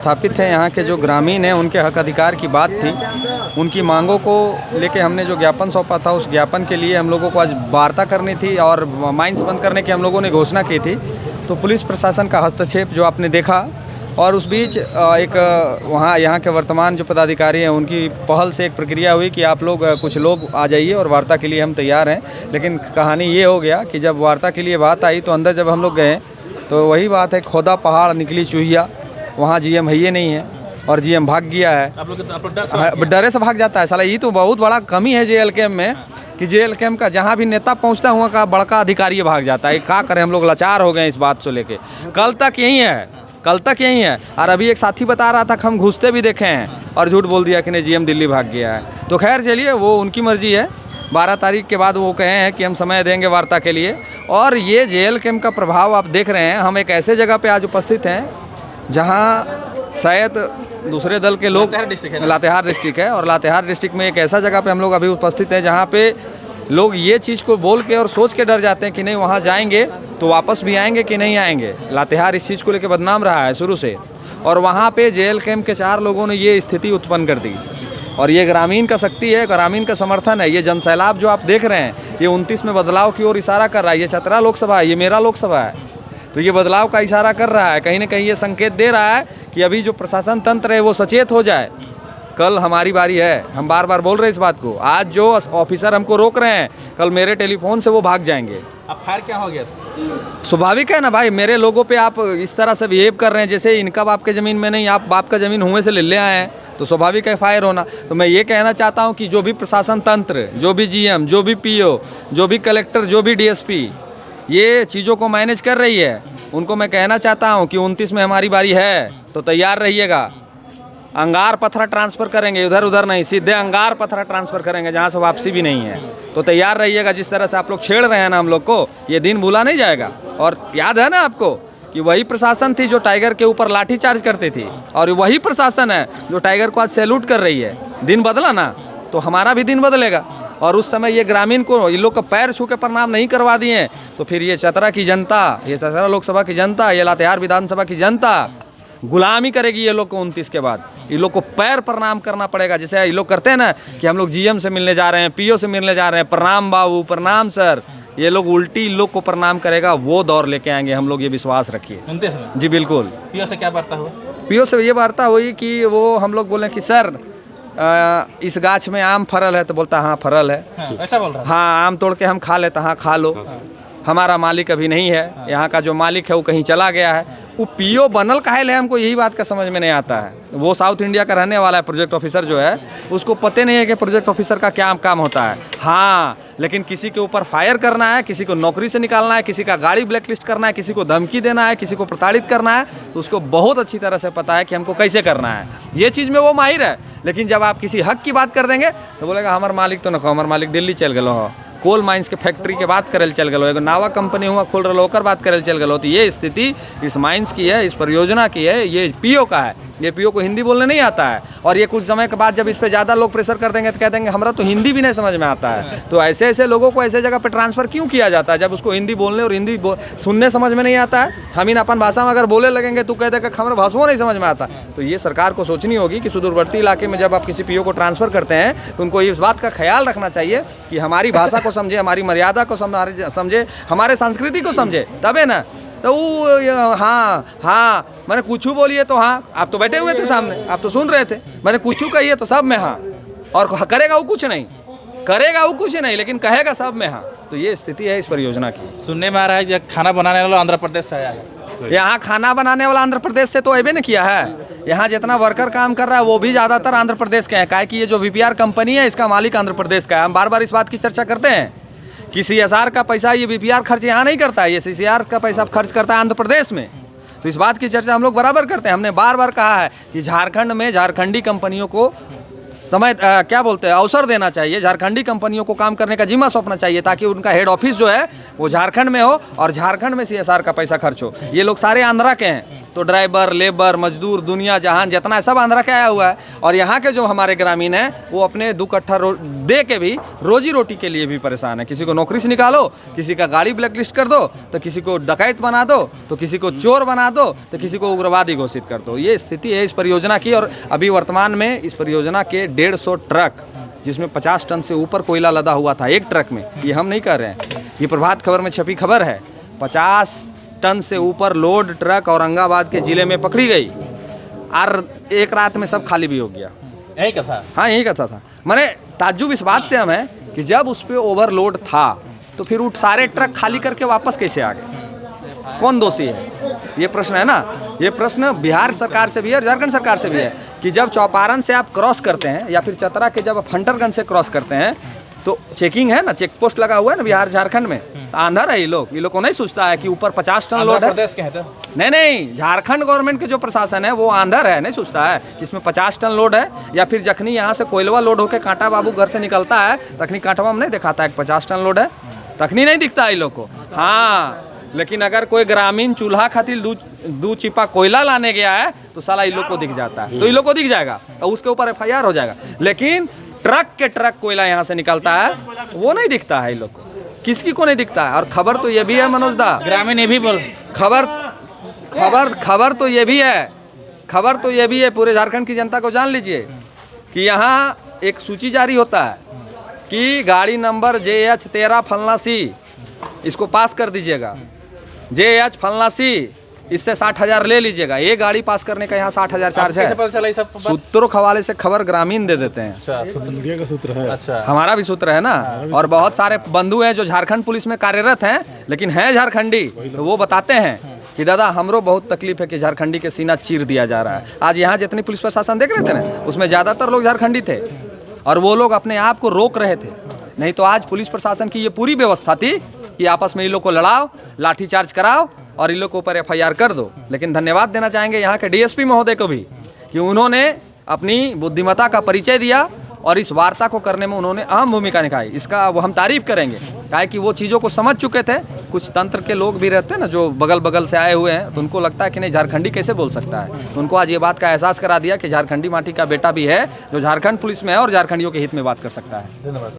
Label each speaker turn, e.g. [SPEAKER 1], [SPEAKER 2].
[SPEAKER 1] स्थापित है यहाँ के जो ग्रामीण हैं उनके हक अधिकार की बात थी। उनकी मांगों को लेके हमने जो ज्ञापन सौंपा था, उस ज्ञापन के लिए हम लोगों को आज वार्ता करनी थी और माइंस बंद करने की हम लोगों ने घोषणा की थी। तो पुलिस प्रशासन का हस्तक्षेप जो आपने देखा, और उस बीच एक वहाँ यहाँ के वर्तमान जो पदाधिकारी हैं उनकी पहल से एक प्रक्रिया हुई कि आप लोग कुछ लोग आ जाइए और वार्ता के लिए हम तैयार हैं। लेकिन कहानी ये हो गया कि जब वार्ता के लिए बात आई तो अंदर जब हम लोग गए तो वही बात है, खोदा पहाड़ निकली चूहिया। वहाँ जीएम है ही नहीं है और जीएम भाग गया है। आप लोग डरे से भाग जाता है साला। ये तो बहुत बड़ा कमी है जेएल कैम्प में कि जेएल कैम्प का जहाँ भी नेता पहुँचता हुआ का बड़का अधिकारी भाग जाता है। क्या करें, हम लोग लाचार हो गए इस बात को लेके। कल तक यही है और अभी एक साथी बता रहा था कि हम घुसते भी देखे हैं और झूठ बोल दिया कि नहीं जीएम दिल्ली भाग गया है। तो खैर चलिए, वो उनकी मर्जी है। 12 तारीख के बाद वो कहे हैं कि हम समय देंगे वार्ता के लिए। और ये जेएल कैम्प का प्रभाव आप देख रहे हैं। हम एक ऐसे जगह पे आज उपस्थित हैं जहाँ शायद दूसरे दल के लोग, लातेहार डिस्ट्रिक्ट है और लातेहार डिस्ट्रिक्ट में एक ऐसा जगह पे हम लोग अभी उपस्थित हैं जहाँ पे लोग ये चीज़ को बोल के और सोच के डर जाते हैं कि नहीं वहाँ जाएंगे तो वापस भी आएंगे कि नहीं आएंगे। लातेहार इस चीज़ को लेकर बदनाम रहा है शुरू से, और वहाँ पे जेएल कैम्प के 4 लोगों ने ये स्थिति उत्पन्न कर दी। और ये ग्रामीण का शक्ति है, ग्रामीण का समर्थन है। ये जनसैलाब जो आप देख रहे हैं ये 29 में बदलाव की ओर इशारा कर रहा है। ये चतरा लोकसभा है, ये मेरा लोकसभा है, तो ये बदलाव का इशारा कर रहा है। कहीं ना कहीं ये संकेत दे रहा है कि अभी जो प्रशासन तंत्र है वो सचेत हो जाए। कल हमारी बारी है, हम बार बार बोल रहे हैं इस बात को। आज जो ऑफिसर हमको रोक रहे हैं, कल मेरे टेलीफोन से वो भाग जाएंगे।
[SPEAKER 2] अब फायर क्या हो गया?
[SPEAKER 1] स्वाभाविक है ना भाई, मेरे लोगों पे आप इस तरह से बिहेव कर रहे हैं जैसे इनका बाप के ज़मीन में नहीं, आप बाप का ज़मीन हुए से ले आए हैं, तो स्वाभाविक है फायर होना। तो मैं ये कहना चाहता हूँ कि जो भी प्रशासन तंत्र, जो भी जीएम, जो भी पीओ, जो भी कलेक्टर, जो भी डीएसपी ये चीज़ों को मैनेज कर रही है, उनको मैं कहना चाहता हूँ कि 29 में हमारी बारी है तो तैयार रहिएगा। अंगार पत्थर ट्रांसफ़र करेंगे, इधर उधर नहीं, सीधे अंगार पत्थर ट्रांसफ़र करेंगे जहाँ से वापसी भी नहीं है। तो तैयार रहिएगा। जिस तरह से आप लोग छेड़ रहे हैं ना हम लोग को, ये दिन भूला नहीं जाएगा। और याद है ना आपको कि वही प्रशासन थी जो टाइगर के ऊपर लाठी चार्ज करती थी, और वही प्रशासन है जो टाइगर को आज सैल्यूट कर रही है। दिन बदला ना, तो हमारा भी दिन बदलेगा। और उस समय ये ग्रामीण को ये लोग का पैर छू के प्रणाम नहीं करवा दिए तो फिर ये चतरा की जनता, ये चतरा लोकसभा की जनता, ये लातेहार विधानसभा की जनता गुलामी करेगी ये लोग को 29 के बाद। ये लोग को पैर प्रणाम करना पड़ेगा। जैसे ये लोग करते हैं ना कि हम लोग जीएम से मिलने जा रहे हैं, पीओ से मिलने जा रहे हैं, प्रणाम बाबू, प्रणाम सर, ये लोग उल्टी लोग को प्रणाम करेगा। वो दौर लेके आएंगे हम लोग, ये विश्वास रखिए।
[SPEAKER 2] 29 में?
[SPEAKER 1] जी बिल्कुल।
[SPEAKER 2] पीओ से क्या वार्ता हुआ?
[SPEAKER 1] पीओ से ये वार्ता हुई कि वो हम लोग बोले कि सर इस गाछ में आम फरल है, तो बोलता हाँ फरल है।
[SPEAKER 2] हाँ, ऐसा बोल रहा है।
[SPEAKER 1] हाँ, आम तोड़ के हम खा लेते, हाँ खा लो। हमारा मालिक अभी नहीं है, यहाँ का जो मालिक है वो कहीं चला गया है। वो पीओ बनल काहे ले, हमको यही बात का समझ में नहीं आता है। वो साउथ इंडिया का रहने वाला है, प्रोजेक्ट ऑफिसर जो है उसको पता नहीं है कि प्रोजेक्ट ऑफिसर का क्या काम होता है। हाँ, लेकिन किसी के ऊपर फायर करना है, किसी को नौकरी से निकालना है, किसी का गाड़ी ब्लैकलिस्ट करना है, किसी को धमकी देना है, किसी को प्रताड़ित करना है, तो उसको बहुत अच्छी तरह से पता है कि हमको कैसे करना है। ये चीज़ में वो माहिर है। लेकिन जब आप किसी हक की बात कर देंगे तो बोलेगा हमार मालिक तो न, हमार मालिक दिल्ली चल गए हो, कोल माइंस के फैक्ट्री के बात करे चल गए, एगो नावा कंपनी हुआ खोल रहा होकर बात करे चल गए। तो ये स्थिति इस माइंस की है, इस परियोजना की है, ये पीओ का है। ये पीओ को हिंदी बोलने नहीं आता है। और ये कुछ समय के बाद जब इस पे ज़्यादा लोग प्रेशर कर देंगे तो कह देंगे हमारा तो हिंदी भी नहीं समझ में आता है। तो ऐसे ऐसे लोगों को ऐसे जगह पे ट्रांसफ़र क्यों किया जाता है जब उसको हिंदी बोलने और हिंदी सुनने समझ में नहीं आता है। हम इन अपन भाषा में अगर बोले लगेंगे तो कह देगा हमारा भाषा नहीं समझ में आता। तो ये सरकार को सोचनी होगी कि सुदूरवर्ती इलाके में जब आप किसी पीओ को ट्रांसफ़र करते हैं तो उनको इस बात का ख्याल रखना चाहिए कि हमारी भाषा को समझे, हमारी मर्यादा को समझे, हमारे संस्कृति को समझे, तबे ना। तो वो हाँ मैंने कुछ बोलिए तो हाँ, आप तो बैठे हुए थे सामने, आप तो सुन रहे थे। मैंने कुछ कहिए तो सब में हाँ, और करेगा वो कुछ नहीं, करेगा वो कुछ नहीं, लेकिन कहेगा सब में हाँ। तो ये स्थिति है इस परियोजना की।
[SPEAKER 2] सुनने में आ रहा है कि खाना बनाने वाला आंध्र प्रदेश से आया है।
[SPEAKER 1] यहाँ खाना बनाने वाला आंध्र प्रदेश से तो अबे न किया है। यहाँ जितना वर्कर काम कर रहा है वो भी ज़्यादातर आंध्र प्रदेश के हैं। काहे कि ये जो VPR कंपनी है इसका मालिक आंध्र प्रदेश का है। हम बार बार इस बात की चर्चा करते हैं कि CSR का पैसा ये VPR खर्च यहाँ नहीं करता है, ये CCR का पैसा खर्च करता है आंध्र प्रदेश में। तो इस बात की चर्चा हम लोग बराबर करते हैं। हमने बार बार कहा है कि झारखंड में झारखंडी कंपनियों को समय क्या बोलते हैं अवसर देना चाहिए, झारखंडी कंपनियों को काम करने का जिम्मा सौंपना चाहिए ताकि उनका हेड ऑफिस जो है वो झारखंड में हो और झारखंड में CSR का पैसा खर्च हो। ये लोग सारे आंध्रा के हैं, तो ड्राइवर, लेबर, मजदूर, दुनिया जहान जितना है सब आंध्रा के आया हुआ है। और यहाँ के जो हमारे ग्रामीण हैं वो अपने 2 कट्ठा दे के भी रोजी रोटी के लिए भी परेशान है। किसी को नौकरी से निकालो, किसी का गाड़ी ब्लैक लिस्ट कर दो, तो किसी को डकैत बना दो, तो किसी को चोर बना दो, तो किसी को उग्रवादी घोषित कर दो। ये स्थिति है इस परियोजना की। और अभी वर्तमान में इस परियोजना के 150 ट्रक, जिसमें 50 टन से ऊपर कोयला लदा हुआ था एक ट्रक में, ये हम नहीं कर रहे हैं, ये प्रभात खबर में छपी खबर है। 50 टन से ऊपर लोड ट्रक औरंगाबाद के ज़िले में पकड़ी गई और एक रात में सब खाली भी हो गया।
[SPEAKER 2] यही का था।
[SPEAKER 1] हाँ, यही कथा था। माने ताज्जुब इस बात से हम है कि जब उस पर ओवरलोड था तो फिर वो सारे ट्रक खाली करके वापस कैसे आ गए? कौन दोषी है? ये प्रश्न है ना। ये प्रश्न बिहार सरकार से भी है और झारखंड सरकार से भी है कि जब चौपारण से आप क्रॉस करते हैं या फिर चतरा के जब आप हंटरगंज से क्रॉस करते हैं तो चेकिंग है ना, चेक पोस्ट लगा हुआ है ना बिहार झारखंड में। आंधर है ये लोग को नहीं सोचता है कि ऊपर 50 टन लोड है।
[SPEAKER 2] प्रदेश के हैं तो
[SPEAKER 1] नहीं, झारखंड गवर्नमेंट के जो प्रशासन है वो आंधर है, नहीं सोचता है कि इसमें 50 टन लोड है। या फिर जखनी यहाँ से कोयलवा लोड होकर कांटा बाबू घर से निकलता है, तखनी कांटवा में नहीं दिखाता है कि 50 टन लोड है, तखनी नहीं दिखता है इन लोग को। हाँ, लेकिन अगर कोई ग्रामीण चूल्हा खातिर दो चिपा कोयला लाने गया है तो साला इन लोग को दिख जाता है, तो इन लोग को दिख जाएगा और उसके ऊपर FIR हो जाएगा। लेकिन ट्रक के ट्रक कोयला यहाँ से निकलता है वो नहीं दिखता है इन लोग को, किसकी को नहीं दिखता है। और खबर तो ये भी है मनोज दा,
[SPEAKER 2] ग्रामीण ये भी बोल,
[SPEAKER 1] खबर तो ये भी है, खबर तो ये भी है, पूरे झारखंड की जनता को जान लीजिए कि यहाँ एक सूची जारी होता है कि गाड़ी नंबर JH 13 फलना C, इसको पास कर दीजिएगा। JH फलना C, इससे 60,000 ले लीजिएगा। ये गाड़ी पास करने का यहाँ 60,000 चार्ज है।
[SPEAKER 2] कैसे पता चला ये सब बात?
[SPEAKER 1] सूत्रों के हवाले से खबर ग्रामीण दे देते हैं।
[SPEAKER 2] अच्छा,
[SPEAKER 3] मीडिया का सूत्र है।
[SPEAKER 2] अच्छा,
[SPEAKER 1] हमारा भी सूत्र है ना। और बहुत सारे बंधु हैं जो झारखंड पुलिस में कार्यरत हैं लेकिन हैं झारखंडी, तो वो बताते हैं कि दादा हमरो बहुत तकलीफ है कि झारखंडी के सीना चीर दिया जा रहा है। आज यहाँ जितनी पुलिस प्रशासन देख रहे थे ना, उसमें ज़्यादातर लोग झारखंडी थे और वो लोग अपने आप को रोक रहे थे। नहीं तो आज पुलिस प्रशासन की ये पूरी व्यवस्था थी कि आपस में इन लोग को लड़ाओ, लाठीचार्ज कराओ और इन लोग के ऊपर FIR कर दो। लेकिन धन्यवाद देना चाहेंगे यहाँ के DSP महोदय को भी कि उन्होंने अपनी बुद्धिमत्ता का परिचय दिया और इस वार्ता को करने में उन्होंने अहम भूमिका निभाई। इसका वो हम तारीफ करेंगे, काहे कि वो चीज़ों को समझ चुके थे। कुछ तंत्र के लोग भी रहते हैं ना जो बगल से आए हुए हैं, तो उनको लगता है कि नहीं झारखंडी कैसे बोल सकता है। तो उनको आज ये बात का एहसास करा दिया कि झारखंडी माटी का बेटा भी है जो झारखंड पुलिस में है और झारखंडियों के हित में बात कर सकता है।
[SPEAKER 2] धन्यवाद।